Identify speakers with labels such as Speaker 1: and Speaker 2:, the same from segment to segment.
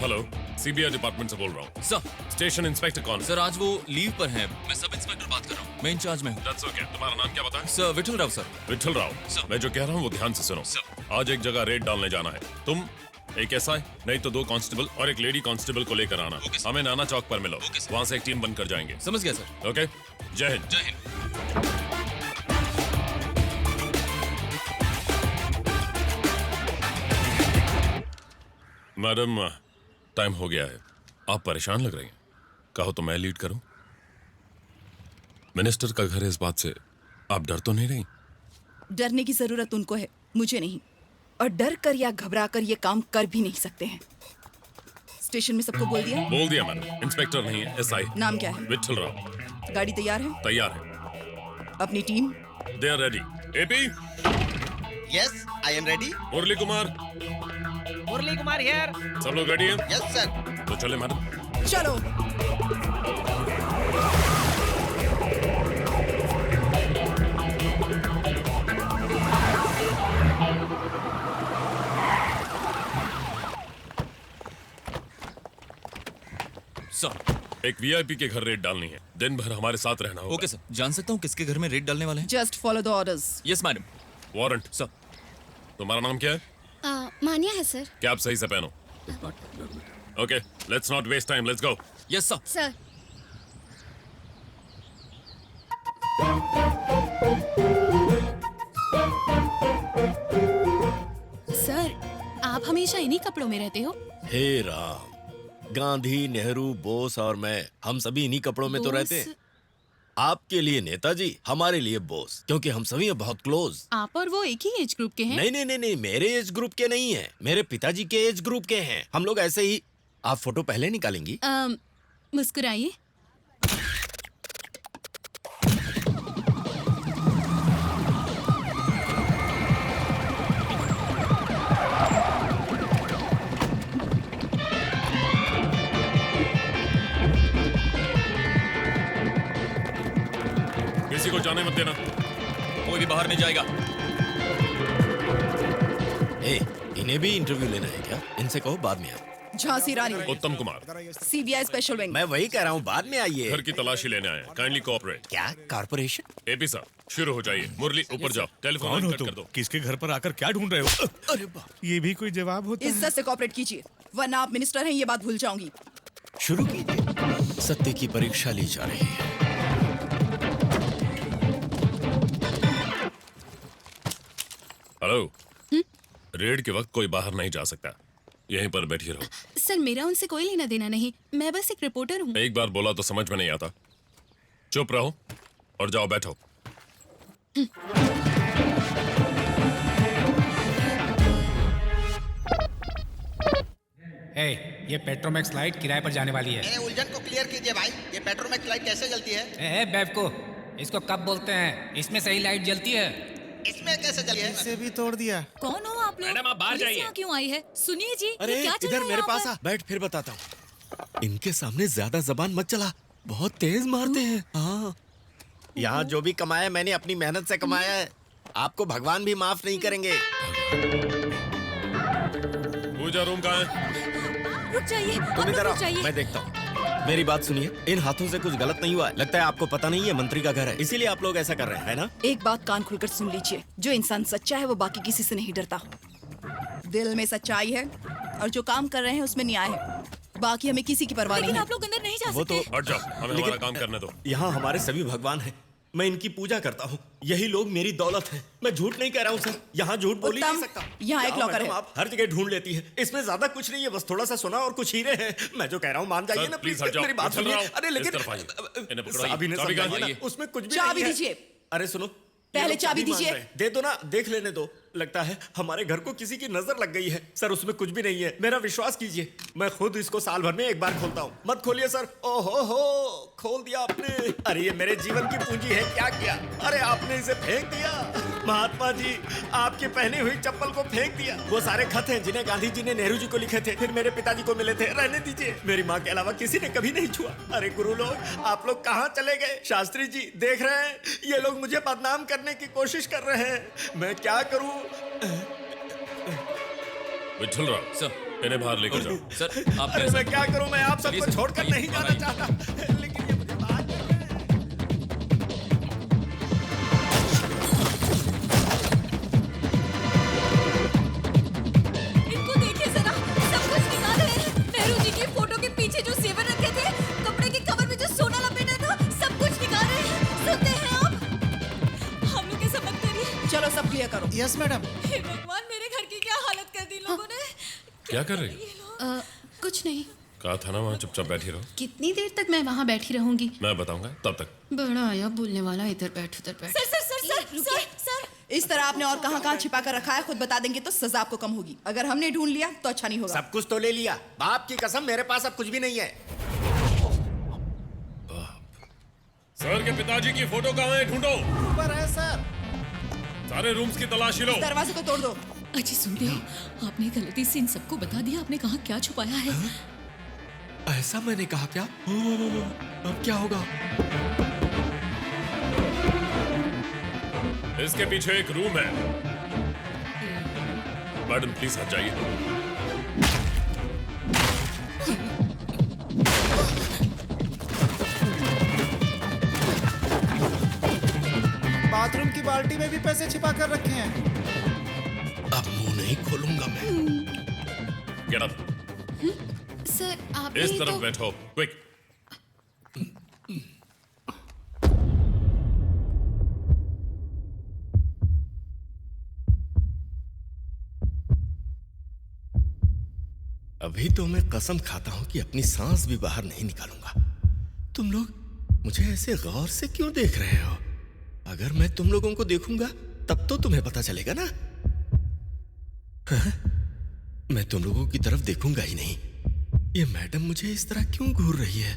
Speaker 1: Hello, CBI department से बोल रहा हूँ।
Speaker 2: सर,
Speaker 1: स्टेशन इंस्पेक्टर कौन?
Speaker 2: सर आज वो लीव पर हैं। मैं सब इंस्पेक्टर बात कर रहा हूँ। मैं इंचार्ज में हूँ।
Speaker 1: That's okay. तुम्हारा नाम क्या बताया?
Speaker 2: Sir Vithal Rao sir.
Speaker 1: Vithal Rao.
Speaker 2: Sir.
Speaker 1: मैं जो कह रहा हूँ वो ध्यान से सुनो।
Speaker 2: सर।
Speaker 1: आज एक जगह रेड डालने जाना है। तुम एक एसआई, नहीं तो 2 कांस्टेबल और एक लेडी कांस्टेबल को लेकर आना।
Speaker 2: Okay sir.
Speaker 1: हमें नाना चौक पर मिलो।
Speaker 2: Okay sir.
Speaker 1: वहाँ से एक टीम बनकर जाएंगे।
Speaker 2: समझ गया सर।
Speaker 1: ओके, जय हिंद।
Speaker 2: जय हिंद।
Speaker 1: मैडम, टाइम हो गया है। आप परेशान लग रही हैं। कहो तो मैं लीड करूं? मिनिस्टर का घर है, इस बात से आप डर तो नहीं रही?
Speaker 3: डरने की जरूरत उनको है, मुझे नहीं। और डर कर या घबरा कर ये काम कर भी नहीं सकते हैं। स्टेशन में सबको बोल दिया?
Speaker 1: बोल दिया मैडम। इंस्पेक्टर नहीं है, एसआई।
Speaker 3: नाम क्या है?
Speaker 1: विठल राव।
Speaker 3: गाड़ी तैयार है?
Speaker 1: तैयार है।
Speaker 3: अपनी team?
Speaker 1: They are ready. AP,
Speaker 4: yes I am ready.
Speaker 1: Murali Kumar,
Speaker 5: Murali Kumar here.
Speaker 1: सब लोग रेडी हैं?
Speaker 4: Yes sir.
Speaker 1: तो चले मैडम।
Speaker 3: चलो।
Speaker 2: सर।
Speaker 1: एक वीआईपी के घर रेड डालनी है। दिन भर हमारे साथ रहना होगा।
Speaker 2: Okay sir. जान सकता हूँ किसके घर में रेड डालने वाले हैं?
Speaker 3: Just follow the orders.
Speaker 2: Yes madam.
Speaker 1: Warrant.
Speaker 2: Sir.
Speaker 1: तुम्हारा नाम क्या है?
Speaker 6: मानिया है सर।
Speaker 1: क्या आप सही से पहनो? Okay, let's not waste time, let's go.
Speaker 2: Yes sir.
Speaker 6: Sir
Speaker 7: sir आप हमेशा इन्हीं कपड़ों में रहते हो?
Speaker 8: हे राम, गांधी, नेहरू, बोस और मैं, हम सभी इन्हीं कपड़ों में तो रहते हैं। आपके लिए नेताजी, हमारे लिए बोस, क्योंकि हम सभी हैं बहुत क्लोज।
Speaker 7: आप और वो एक ही एज ग्रुप के हैं?
Speaker 8: नहीं नहीं नहीं नहीं, मेरे एज ग्रुप के नहीं हैं, मेरे पिताजी के एज ग्रुप के हैं। हम लोग ऐसे ही। आप फोटो पहले निकालेंगी?
Speaker 7: मुस्कुराइए।
Speaker 1: किसी को जाने मत देना।
Speaker 2: कोई भी बाहर नहीं जाएगा।
Speaker 8: इन्हें भी इंटरव्यू लेना है क्या? इनसे कहो बाद में आओ।
Speaker 3: झांसी रानी,
Speaker 1: उत्तम कुमार,
Speaker 3: सीबीआई स्पेशल विंग।
Speaker 8: मैं वही कह रहा हूँ, बाद में आइए।
Speaker 1: घर की तलाशी लेने आए। Kindly cooperate.
Speaker 8: क्या कॉर्पोरेशन?
Speaker 1: एपी साहब, शुरू हो जाइए। मुरली, ऊपर जाओ। टेलीफोन
Speaker 9: कौन हो
Speaker 1: कट
Speaker 9: तुम?
Speaker 1: कर दो।
Speaker 9: किसके घर पर आकर क्या ढूंढ रहे हो?
Speaker 8: अरे बाप।
Speaker 9: ये भी कोई जवाब होता है?
Speaker 3: इज्जत से कोऑपरेट कीजिए, वरना आप मिनिस्टर हैं ये बात भूल जाऊंगी।
Speaker 8: शुरू कीजिए। सत्य की परीक्षा ली जा रही है।
Speaker 1: हेलो। रेड के वक्त कोई बाहर नहीं जा सकता। यहीं पर बैठी रहो।
Speaker 7: सर मेरा उनसे कोई लेना देना नहीं, मैं बस एक रिपोर्टर हूँ।
Speaker 1: एक बार बोला तो समझ में नहीं आता। चुप रहो और जाओ बैठो।
Speaker 5: ये पेट्रोमैक्स लाइट किराए पर जाने वाली है।
Speaker 4: मेरे उलझन को क्लियर कीजिए भाई, ये पेट्रोमैक्स लाइट कैसे जलती है?
Speaker 5: बेवकूफ, इसको कब बोलते हैं? इसमें सही लाइट जलती है।
Speaker 4: इसमें कैसे जली है?
Speaker 9: इसे भी तोड़ दिया।
Speaker 7: कौन हो आप लोग?
Speaker 5: मैडम, आप बाहर
Speaker 7: पुलिस
Speaker 5: जाइए।
Speaker 7: यहाँ क्यों आई है? सुनिए जी,
Speaker 8: अरे
Speaker 7: ये क्या चल
Speaker 8: इधर
Speaker 7: रहा है
Speaker 8: मेरे
Speaker 7: यहाँ
Speaker 8: पास
Speaker 7: पर?
Speaker 8: आ, बैठ, फिर बताता हूँ। इनके सामने ज्यादा जबान मत चला, बहुत तेज मारते हैं। हाँ, यहाँ जो भी कमाया मैंने अपनी मेहनत से कमाया है। आपको भगवान भी माफ नहीं करेंगे।
Speaker 1: पूजा रूम कहाँ है?
Speaker 7: रुक जाइए, आप
Speaker 8: तुम
Speaker 7: लोग
Speaker 8: इधर
Speaker 7: रुक
Speaker 8: आओ,
Speaker 7: जाइए।
Speaker 8: मैं देखता हूँ। मेरी बात सुनिए, इन हाथों से कुछ गलत नहीं हुआ है। लगता है आपको पता नहीं है मंत्री का घर है, इसीलिए आप लोग ऐसा कर रहे हैं, है ना?
Speaker 3: एक बात कान खुलकर सुन लीजिए, जो इंसान सच्चा है वो बाकी किसी से नहीं डरता। दिल में सच्चाई है और जो काम कर रहे हैं उसमें न्याय है। बाकी हमें किसी की परवाह नहीं
Speaker 7: लेकिन
Speaker 3: है।
Speaker 7: आप लोग अंदर नहीं जा
Speaker 8: वो तो
Speaker 7: सकते।
Speaker 1: हट जाओ, हमें हमारा काम करने दो।
Speaker 8: यहाँ हमारे सभी भगवान हैं, मैं इनकी पूजा करता हूँ। यही लोग मेरी दौलत है। मैं झूठ नहीं कह रहा हूँ सर, यहाँ झूठ बोल ही नहीं
Speaker 3: उत्तम,
Speaker 8: सकता।
Speaker 3: यहाँ एक
Speaker 8: क्या
Speaker 3: लॉकर
Speaker 8: मैडम,
Speaker 3: है।
Speaker 8: आप हर जगह ढूंढ लेती है। इसमें ज्यादा कुछ नहीं है, बस थोड़ा सा सोना और कुछ हीरे हैं। मैं जो कह रहा हूँ मान जाइए
Speaker 1: सर,
Speaker 8: ना
Speaker 1: प्लीज
Speaker 8: प्लीज,
Speaker 1: हट जाओ।
Speaker 8: मेरी बात
Speaker 1: चल
Speaker 8: सुनिए।
Speaker 1: रहा हूँ।
Speaker 8: अरे लेकिन
Speaker 1: इस तरफ आइए। इन्हें पकड़ाइए।
Speaker 8: चाबी ने
Speaker 1: चाबी कहाँ
Speaker 8: समझाइए
Speaker 1: है?
Speaker 8: ना, उसमें कुछ भी
Speaker 3: चाबी
Speaker 8: नहीं है।
Speaker 3: दीजिए।
Speaker 8: अरे सुनो,
Speaker 3: पहले
Speaker 8: ये लोग
Speaker 3: चाबी
Speaker 8: सभी मान
Speaker 3: दीजिए।
Speaker 8: रहे हैं। दे दो ना, देख लेने दो। लगता है हमारे घर को किसी की नजर लग गई है। सर उसमें कुछ भी नहीं है, मेरा विश्वास कीजिए। मैं खुद इसको साल भर में एक बार खोलता हूँ। मत खोलिए सर। ओहो हो, खोल दिया आपने। अरे ये मेरे जीवन की पूंजी है, क्या किया? अरे आपने इसे फेंक दिया। महात्मा जी, आपकी पहनी हुई चप्पल को फेंक दिया। वो सारे खत हैं जिन्हें गांधी जी ने नेहरू जी को लिखे थे, फिर मेरे पिताजी को मिले थे। रहने दीजिए, मेरी माँ के अलावा किसी ने कभी नहीं छुआ। अरे गुरु लोग, आप लोग कहाँ चले गए? शास्त्री जी देख रहे हैं, ये लोग मुझे बदनाम करने की कोशिश कर रहे हैं। मैं क्या करूं?
Speaker 1: विठल राव
Speaker 2: सर
Speaker 1: इन्हें बाहर लेकर जाओ।
Speaker 2: सर आप
Speaker 8: अरे
Speaker 2: मेरे
Speaker 8: मैं
Speaker 2: साथ-
Speaker 8: क्या करूं, मैं आप सबको
Speaker 2: प्लीज,
Speaker 8: छोड़कर
Speaker 2: आइए,
Speaker 8: नहीं जाना
Speaker 2: आइए।
Speaker 8: चाहता, लेकिन ये मुझे बाहर करना है।
Speaker 3: इनको देखिए जरा, सब कुछ निकाले हैं। नेहरू जी की फोटो के पीछे जो जेवर रखे थे, कपड़े के कवर में जो सोना लपेटा था, सब कुछ निकाले हैं। सुनते हैं आप? हम लोग के सबक करिए। चलो सब क्लियर करो।
Speaker 9: Yes madam.
Speaker 3: हे भगवान, मेरे घर की क्या हालत कर दी लोगों ने।
Speaker 1: क्या कर रही हो?
Speaker 7: कुछ नहीं।
Speaker 1: कहा था ना वहाँ चुपचाप बैठी रहो।
Speaker 7: कितनी देर तक मैं वहाँ बैठी रहूंगी?
Speaker 1: मैं बताऊंगा तब तक।
Speaker 7: बड़ा आया बोलने वाला, इधर बैठ उधर बैठ।
Speaker 3: Sir sir sir sir sir sir, इस तरह आपने और कहाँ छिपा कर रखा है, खुद बता देंगे तो सजा आपको कम होगी। अगर हमने ढूंढ लिया तो अच्छा नहीं होगा।
Speaker 8: सब कुछ तो ले लिया, बाप की कसम मेरे पास अब कुछ भी नहीं है।
Speaker 1: सर के पिताजी की फोटो कहाँ है? ढूंढो।
Speaker 9: ऊपर है सर।
Speaker 1: सारे रूम्स की तलाशी लो।
Speaker 3: दरवाजे को तोड़ दो।
Speaker 7: अजी सुनते हो, आपने गलती से इन सबको बता दिया आपने कहाँ क्या छुपाया है।
Speaker 8: ऐसा मैंने कहा क्या? अब क्या होगा?
Speaker 1: इसके पीछे एक रूम है। मैडम प्लीज हट जाइए।
Speaker 9: बाथरूम की बाल्टी में भी पैसे छिपा कर रखे हैं।
Speaker 8: अब मुंह नहीं खोलूंगा मैं।
Speaker 1: Get up.
Speaker 7: सर आपने
Speaker 1: इस
Speaker 7: ही
Speaker 1: तरफ
Speaker 7: तो...
Speaker 1: बैठो क्विक।
Speaker 8: अभी तो मैं कसम खाता हूं कि अपनी सांस भी बाहर नहीं निकालूंगा। तुम लोग मुझे ऐसे गौर से क्यों देख रहे हो? अगर मैं तुम लोगों को देखूंगा तब तो तुम्हें पता चलेगा ना। हाँ? मैं तुम लोगों की तरफ देखूंगा ही नहीं। ये मैडम मुझे इस तरह क्यों घूर रही है?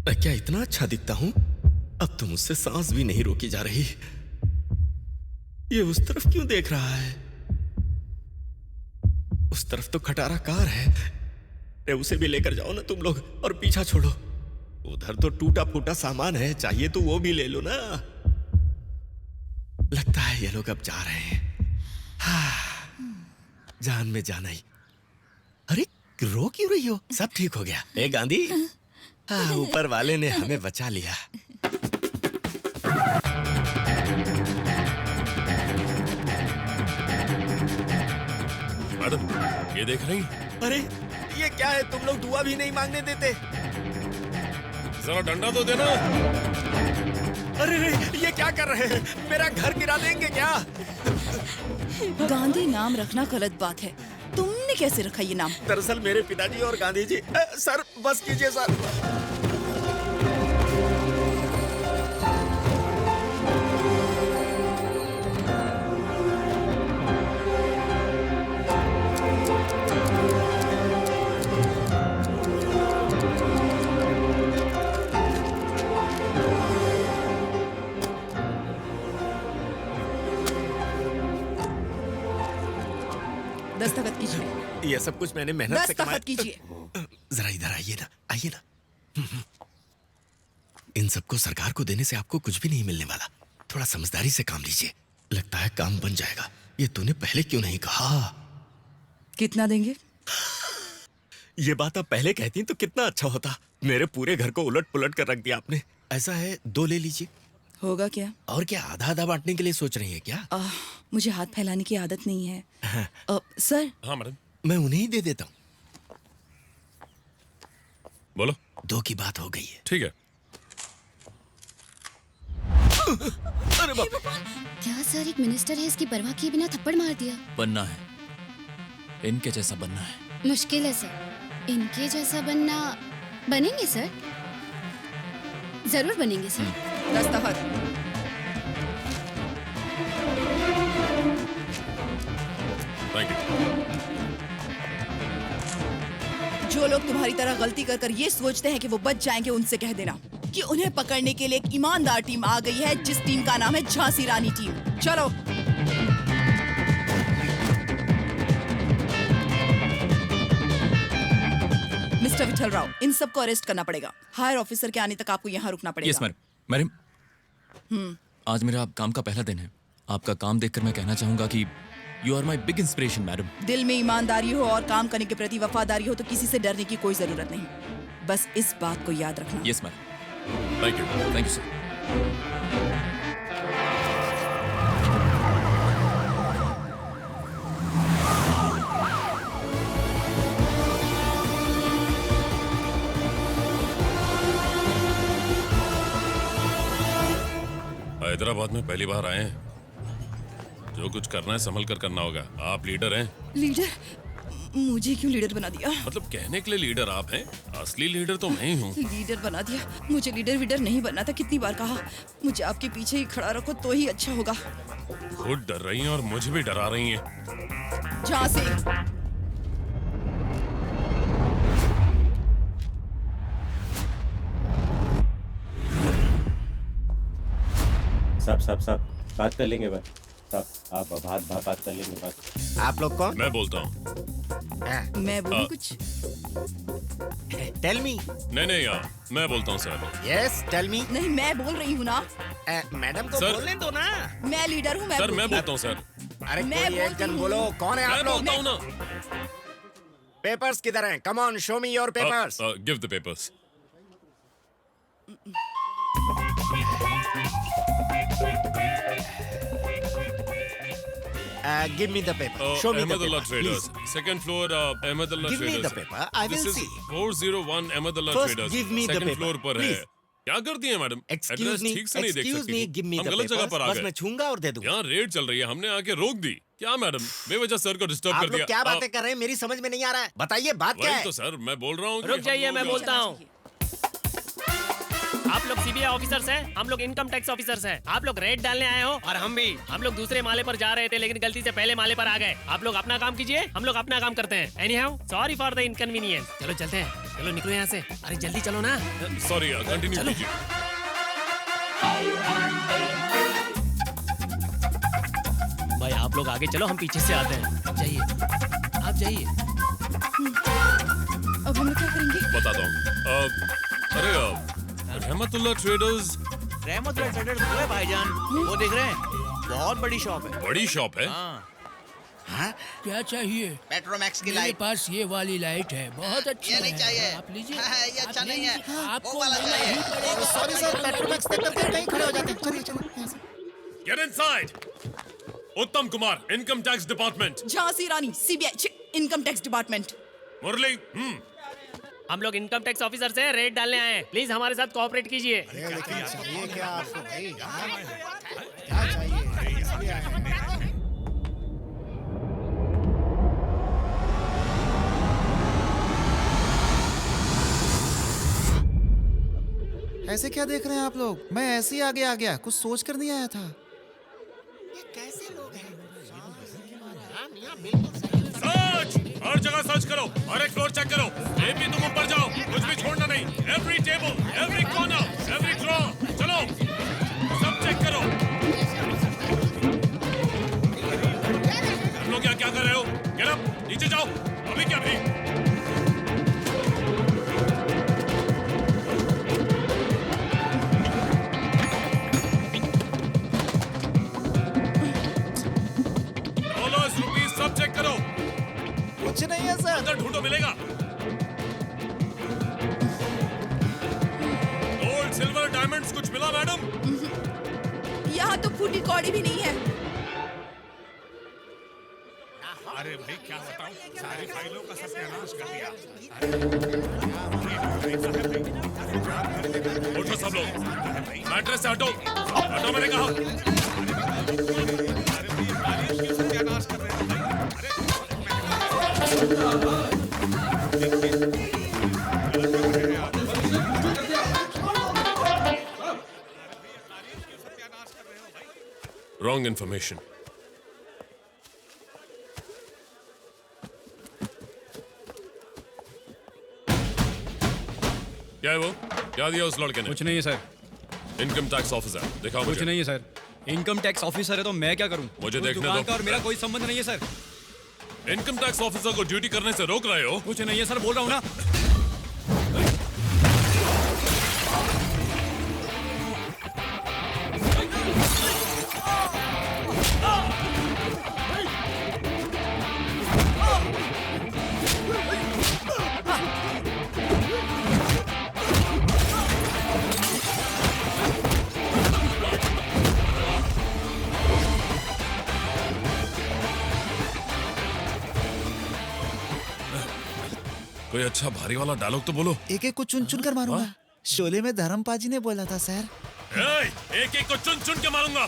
Speaker 8: मैं क्या इतना अच्छा दिखता हूं? अब तो मुझसे सांस भी नहीं रोकी जा रही। ये उस तरफ क्यों देख रहा है? उस तरफ तो खटारा कार है। अरे उसे भी लेकर जाओ ना तुम लोग, और पीछा छोड़ो। उधर तो टूटा फूटा सामान है, चाहिए तो वो भी ले लो ना। लगता है ये लोग अब जा रहे हैं। जान में जाना ही। अरे रो क्यों रही हो? सब ठीक हो गया। ए गांधी, हाँ ऊपर वाले ने हमें बचा लिया।
Speaker 1: मैडम ये देख रही?
Speaker 8: अरे ये क्या है? तुम लोग दुआ भी नहीं मांगने देते।
Speaker 1: जरा डंडा तो देना।
Speaker 8: अरे ये क्या कर रहे हैं? मेरा घर गिरा देंगे क्या?
Speaker 3: गांधी नाम रखना गलत बात है। तुमने कैसे रखा ये नाम?
Speaker 8: दरअसल मेरे पिताजी और गांधी जी। सर बस कीजिए सर।
Speaker 3: दस्तखत कीजिए।
Speaker 8: ये सब कुछ मैंने मेहनत से कमाया।
Speaker 3: दस्तखत कीजिए।
Speaker 8: जरा इधर आइए ना, आइए ना। इन सबको सरकार को देने से आपको कुछ भी नहीं मिलने वाला। थोड़ा समझदारी से काम लीजिए। लगता है काम बन जाएगा। ये तूने पहले क्यों नहीं कहा?
Speaker 3: कितना देंगे?
Speaker 8: ये बात आप पहले कहती तो कितना अच्छा होता। मेरे पूरे घर को उलट पुलट कर रख दिया आपने। ऐसा है 2 ले लीजिए।
Speaker 3: होगा क्या?
Speaker 8: और क्या आधा आधा बांटने के लिए सोच रही है क्या?
Speaker 3: मुझे हाथ फैलाने की आदत नहीं है। सर।
Speaker 1: हाँ मैडम।
Speaker 8: मैं उन्हें ही दे देता हूँ।
Speaker 1: बोलो।
Speaker 8: 2 की बात हो गई है।
Speaker 1: ठीक है।
Speaker 8: अरे बाप।
Speaker 6: क्या सर, एक मिनिस्टर है, इसकी परवाह किए बिना थप्पड़ मार दिया।
Speaker 2: बनना है, इनके जैसा बनना है।
Speaker 6: मुश्किल है सर। इनके जैसा बनना। बनेंगे सर, जरूर बनेंगे सर।
Speaker 3: दस्तखत।
Speaker 1: Thank you.
Speaker 3: जो लोग तुम्हारी तरह गलती कर कर ये सोचते हैं कि वो बच जाएंगे, उनसे कह देना कि उन्हें पकड़ने के लिए एक ईमानदार टीम आ गई है, जिस टीम का नाम है झांसी रानी टीम। चलो। मिस्टर विठल राव, इन सबको अरेस्ट करना पड़ेगा। हायर ऑफिसर के आने तक आपको यहाँ रुकना पड़ेगा।
Speaker 2: Yes madam. मैडम, आज मेरा काम का पहला दिन है। आपका काम देखकर मैं कहना चाहूंगा कि you are my big inspiration madam.
Speaker 10: दिल में ईमानदारी हो और काम करने के प्रति वफादारी हो तो किसी से डरने की कोई जरूरत नहीं। बस इस बात को याद रखना।
Speaker 2: Yes madam.
Speaker 1: Thank you
Speaker 2: sir.
Speaker 1: Hyderabad में पहली बार आए हैं। जो कुछ करना है संभल कर करना होगा। आप लीडर हैं।
Speaker 10: लीडर? मुझे क्यों लीडर बना दिया?
Speaker 1: मतलब कहने के लिए लीडर आप हैं, असली लीडर तो मैं ही हूँ।
Speaker 10: लीडर बना दिया? मुझे लीडर वीडर नहीं बनना था। कितनी बार कहा मुझे आपके पीछे ही खड़ा रखो तो ही अच्छा होगा।
Speaker 1: खुद डर रही हैं और मुझे भी डरा रही हैं।
Speaker 10: जहाँ से
Speaker 11: सब बात कर लेंगे बस। सब आप बात कर लेंगे बस।
Speaker 9: आप लोग कौन?
Speaker 1: मैं बोलता हूँ।
Speaker 10: मैं बोलूं कुछ?
Speaker 9: Tell me.
Speaker 1: नहीं यार, मैं बोलता हूँ सर।
Speaker 9: Yes tell me.
Speaker 10: नहीं, मैं बोल रही हूँ ना।
Speaker 9: मैडम को
Speaker 1: सर।
Speaker 9: बोलने दो ना।
Speaker 10: मैं लीडर हूँ।
Speaker 1: सर मैं बोलता हूँ सर।
Speaker 9: अरे
Speaker 10: मैं
Speaker 9: कोई एक
Speaker 10: बोलती
Speaker 9: जन
Speaker 10: हूँ।
Speaker 9: बोलो। कौन है
Speaker 1: मैं
Speaker 9: आप लोग?
Speaker 1: बोलता हूँ ना।
Speaker 9: पेपर्स किधर हैं? Come on show me your papers.
Speaker 1: Give the papers.
Speaker 9: Give me the paper. Show me the
Speaker 1: Ahmedullah
Speaker 9: paper,
Speaker 1: Traders.
Speaker 9: please.
Speaker 1: Second floor, Ahmedullah
Speaker 9: Give me
Speaker 1: Traders.
Speaker 9: the paper. I will
Speaker 1: This is
Speaker 9: see.
Speaker 1: 401 Ahmedullah
Speaker 9: First,
Speaker 1: Traders.
Speaker 9: give me the
Speaker 1: Second
Speaker 9: paper,
Speaker 1: floor पर है।
Speaker 9: please.
Speaker 1: क्या करती हैं madam?
Speaker 9: Excuse
Speaker 1: address
Speaker 9: me.
Speaker 1: ठीक से नहीं देख
Speaker 9: Excuse
Speaker 1: सकती
Speaker 9: me.
Speaker 1: थी।
Speaker 9: Give me
Speaker 1: हम
Speaker 9: the
Speaker 1: गलत जगह
Speaker 9: papers.
Speaker 1: पर आ
Speaker 9: बस मैं
Speaker 1: गए।
Speaker 9: छूंगा और दे दूंगा।
Speaker 1: यहाँ रेड चल रही है, हमने आके रोक दी। क्या मैडम, बेवजह सर को डिस्टर्ब
Speaker 9: आप
Speaker 1: कर
Speaker 9: लोग
Speaker 1: दिया।
Speaker 9: क्या बातें कर रहे हैं? मेरी समझ में नहीं आ रहा है। बताइए बात क्या
Speaker 1: वही
Speaker 9: है?
Speaker 1: तो सर मैं बोल रहा हूँ।
Speaker 12: रुक जाइए, मैं बोलता हूँ। आप लोग सीबीआई ऑफिसर्स हैं, हम लोग इनकम टैक्स ऑफिसर्स हैं। आप लोग रेड डालने आए हो और हम भी। हम लोग दूसरे माले पर जा रहे थे लेकिन गलती से पहले माले पर आ गए। आप लोग अपना काम कीजिए, हम लोग अपना काम करते हैं। Anyhow, sorry for the inconvenience. चलो चलते हैं, चलो निकलो यहाँ से। अरे जल्दी चलो ना।
Speaker 1: सॉरी कंटिन्यू कीजिए।
Speaker 12: भाई आप लोग आगे चलो, हम पीछे से आते हैं। जाइए, आप जाइए।
Speaker 10: अब हम लोग क्या करेंगे?
Speaker 1: बताता हूँ। अरे रहमतुल्लाह ट्रेडर्स।
Speaker 4: रहमतुल्लाह ट्रेडर्स वो है भाईजान, वो देख रहे हैं, बहुत बड़ी शॉप है।
Speaker 1: बड़ी शॉप है।
Speaker 4: हाँ?
Speaker 5: क्या चाहिए?
Speaker 4: पेट्रोमैक्स की
Speaker 5: मेरे
Speaker 4: लाइट।
Speaker 5: पास ये वाली लाइट है, बहुत अच्छी
Speaker 4: ये नहीं
Speaker 5: है।
Speaker 4: चाहिए।
Speaker 5: आप लीजिए।
Speaker 4: ये अच्छा नहीं है।
Speaker 5: आपको
Speaker 4: वो वाला
Speaker 5: लेना
Speaker 4: चाहिए।
Speaker 5: ही पड़ेगा।
Speaker 9: सॉरी सर, पेट्रोमैक्स देख करके कहीं खड़े हो जाते हैं। चलिए।
Speaker 1: Get inside. Uttam Kumar, income tax department.
Speaker 10: Jhansi Rani, CBI, income tax department.
Speaker 1: Murali.
Speaker 12: हम लोग इनकम टैक्स ऑफिसर से रेड डालने आए हैं। प्लीज हमारे साथ कोऑपरेट कीजिए।
Speaker 9: लेकिन चाहिए क्या आपको भाई? क्या चाहिए? ऐसे क्या देख रहे हैं आप लोग? मैं ऐसे ही आगे आ गया, कुछ सोच कर नहीं आया था। ये कैसे लोग हैं?
Speaker 1: सर्च, हर जगह सर्च करो, हर एक फ्लोर चेक करो। ये भी तुम ऊपर जाओ, कुछ भी छोड़ना नहीं। Every table, every corner, every drawer, चलो सब चेक करो। तुम लोग क्या कर रहे हो? गेट अप, नीचे जाओ। अभी क्या अभी? ₹, सब चेक करो।
Speaker 9: कुछ नहीं है सर।
Speaker 1: अंदर ढूंढो, मिलेगा। गोल्ड, सिल्वर, डायमंड्स कुछ मिला मैडम?
Speaker 10: यहाँ तो फूटी कौड़ी भी नहीं है।
Speaker 13: अरे भाई क्या बताऊं, सारी फाइलों का सत्यानाश कर दिया।
Speaker 1: उठो सब लोग, मैट्रेस से हटो। हटो मैंने कहा।
Speaker 13: सत्यानाश कर रहे हैं।
Speaker 1: Wrong information. क्या है वो? क्या दिया उस लड़के ने?
Speaker 14: कुछ नहीं है सर।
Speaker 1: इनकम टैक्स ऑफिसर, दिखाओ मुझे।
Speaker 14: कुछ नहीं है सर। इनकम टैक्स ऑफिसर है तो मैं क्या करूं?
Speaker 1: मुझे
Speaker 14: उस
Speaker 1: देखने
Speaker 14: दुकान
Speaker 1: दो।
Speaker 14: का और मेरा कोई संबंध नहीं है सर।
Speaker 1: इनकम टैक्स ऑफिसर को ड्यूटी करने से रोक रहे हो?
Speaker 14: कुछ नहीं है सर, बोल रहा हूं ना।
Speaker 1: कोई अच्छा भारी वाला डायलॉग तो बोलो।
Speaker 9: एक एक को चुन चुन कर मारूंगा। शोले में धर्मपाजी ने बोला था सर।
Speaker 1: एक एक को चुन चुन के मारूंगा।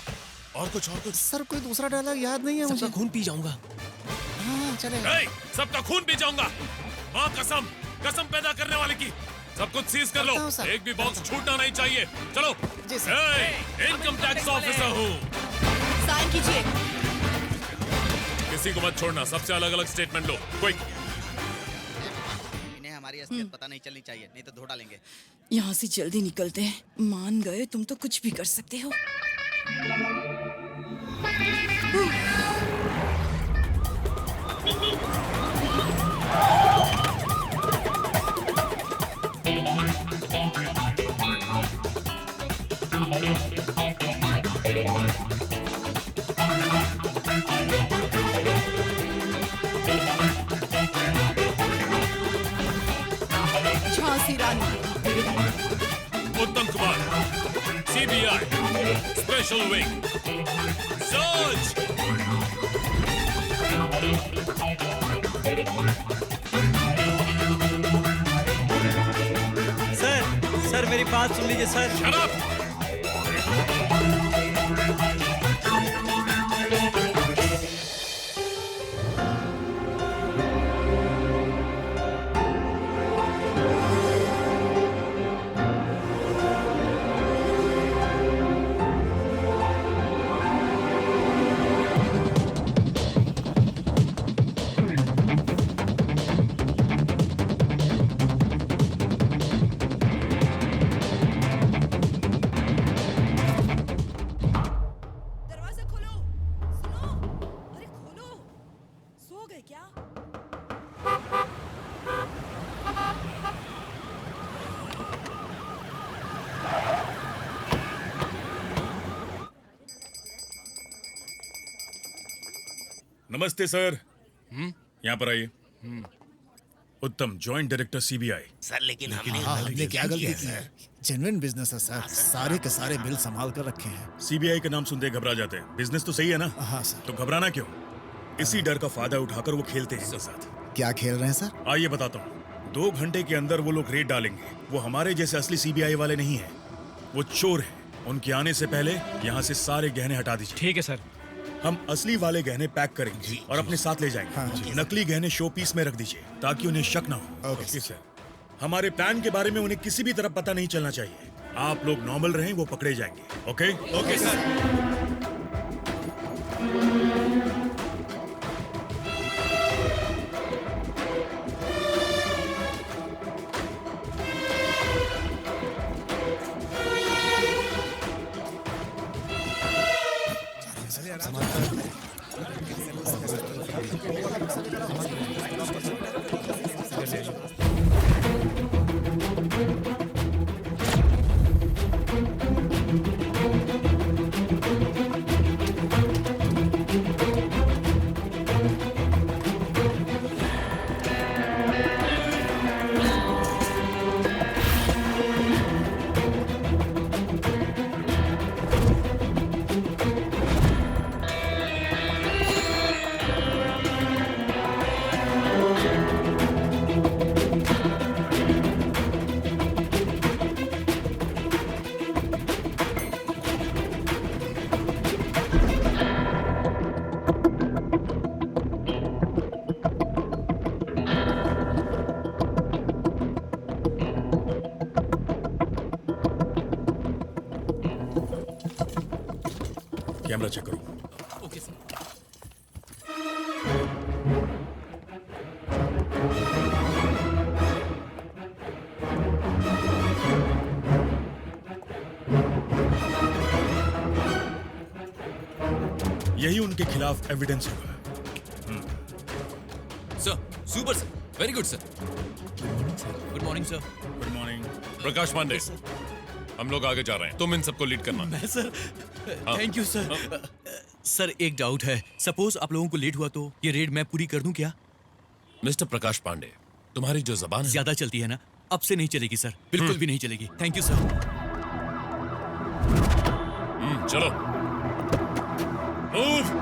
Speaker 1: और कुछ
Speaker 9: सर कोई दूसरा डायलॉग याद नहीं है मुझे।
Speaker 12: खून पी जाऊंगा।
Speaker 9: हाँ चलेगा।
Speaker 1: सबका खून पी जाऊंगा। माँ कसम, कसम पैदा करने वाले की। सब कुछ सीज कर लो। एक भी बॉक्स छूटना नहीं चाहिए। चलो। इनकम टैक्स ऑफिसर हूँ।
Speaker 10: साइन कीजिए।
Speaker 1: किसी को मत छोड़ना। सबसे अलग अलग स्टेटमेंट लो। क्विक।
Speaker 4: इन्हें हमारी असलियत पता नहीं चलनी चाहिए, नहीं तो धो डालेंगे।
Speaker 10: यहाँ से जल्दी निकलते हैं। मान गए तुम तो कुछ भी कर सकते हो। झांसी रानी।
Speaker 1: उत्तम Kumar, CBI, special wing, search.
Speaker 15: Sir मेरी बात सुन लीजिए सर।
Speaker 1: Shut up! नमस्ते सर। यहाँ पर आइए। उत्तम, जॉइंट डायरेक्टर सीबीआई।
Speaker 4: सर लेकिन
Speaker 9: हमने क्या गलती की है? जेन्युइन बिजनेस है सर। सारे के सारे बिल संभाल कर रखे हैं।
Speaker 1: सीबीआई का नाम सुनते घबरा जाते हैं। बिजनेस तो सही है ना?
Speaker 9: हाँ सर।
Speaker 1: तो घबराना क्यों? इसी डर का फायदा उठाकर वो खेलते हैं साथ।
Speaker 9: क्या खेल रहे हैं सर?
Speaker 1: आइए बताता हूँ। 2 घंटे के अंदर वो लोग रेड डालेंगे। वो हमारे जैसे असली सीबीआई वाले नहीं है, वो चोर हैं। उनके आने से पहले यहाँ से सारे गहने हटा दीजिए।
Speaker 14: ठीक है सर।
Speaker 1: हम असली वाले गहने पैक करेंगे और अपने साथ ले जाएंगे। नकली गहने शो पीस में रख दीजिए ताकि उन्हें शक ना हो। Okay sir. हमारे प्लान के बारे में उन्हें किसी भी तरह पता नहीं चलना चाहिए। आप लोग नॉर्मल रहें, वो पकड़े जाएंगे। Okay?
Speaker 14: Okay sir.
Speaker 1: Camera check करो।
Speaker 12: Okay sir.
Speaker 1: यही उनके खिलाफ एविडेंस होगा।
Speaker 2: Sir, super sir, very good sir. Good morning sir.
Speaker 1: Good morning. Prakash Pandey, हम लोग आगे जा रहे हैं, तुम इन सबको लीड करना।
Speaker 15: मैं sir, thank you sir. Sir एक डाउट है, सपोज आप लोगों को लेट हुआ तो ये रेड मैं पूरी कर दूं क्या?
Speaker 1: मिस्टर प्रकाश पांडे, तुम्हारी जो जबान है
Speaker 15: ज्यादा चलती है ना, अब से नहीं चलेगी सर, बिल्कुल भी नहीं चलेगी। Thank you sir.
Speaker 1: चलो मूव।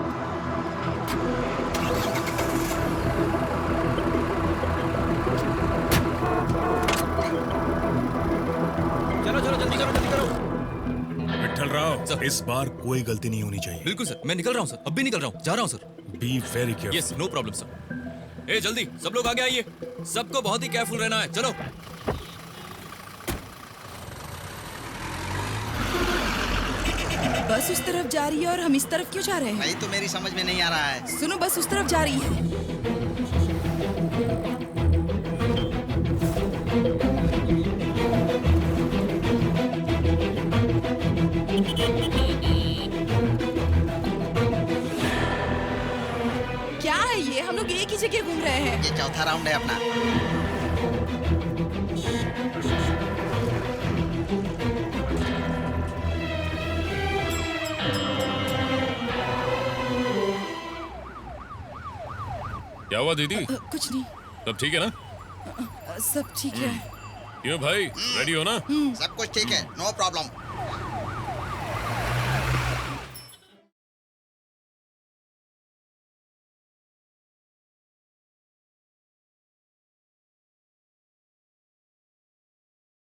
Speaker 15: जा रहा हूँ, मैं निकल रहा हूँ।
Speaker 1: विठल राव, इस बार कोई गलती नहीं होनी चाहिए।
Speaker 15: बिल्कुल सर, मैं निकल रहा हूँ सर, अब भी निकल रहा हूँ, जा रहा हूँ sir.
Speaker 1: Be very careful.
Speaker 15: Yes, no problem sir. ए जल्दी सब लोग आगे आइए, सबको बहुत ही केयरफुल रहना है, चलो।
Speaker 10: बस उस तरफ जा रही है और हम इस तरफ क्यों जा रहे हैं?
Speaker 16: नहीं तो मेरी समझ में नहीं आ रहा है।
Speaker 10: सुनो, बस उस तरफ जा रही है। क्या है ये? हम लोग एक ही जगह घूम रहे हैं।
Speaker 16: ये चौथा राउंड है अपना।
Speaker 17: क्या हुआ दीदी?
Speaker 10: कुछ नहीं,
Speaker 17: सब ठीक है ना?
Speaker 10: सब ठीक है।
Speaker 17: क्यों भाई, रेडी हो ना?
Speaker 16: सब कुछ ठीक है, नो प्रॉब्लम।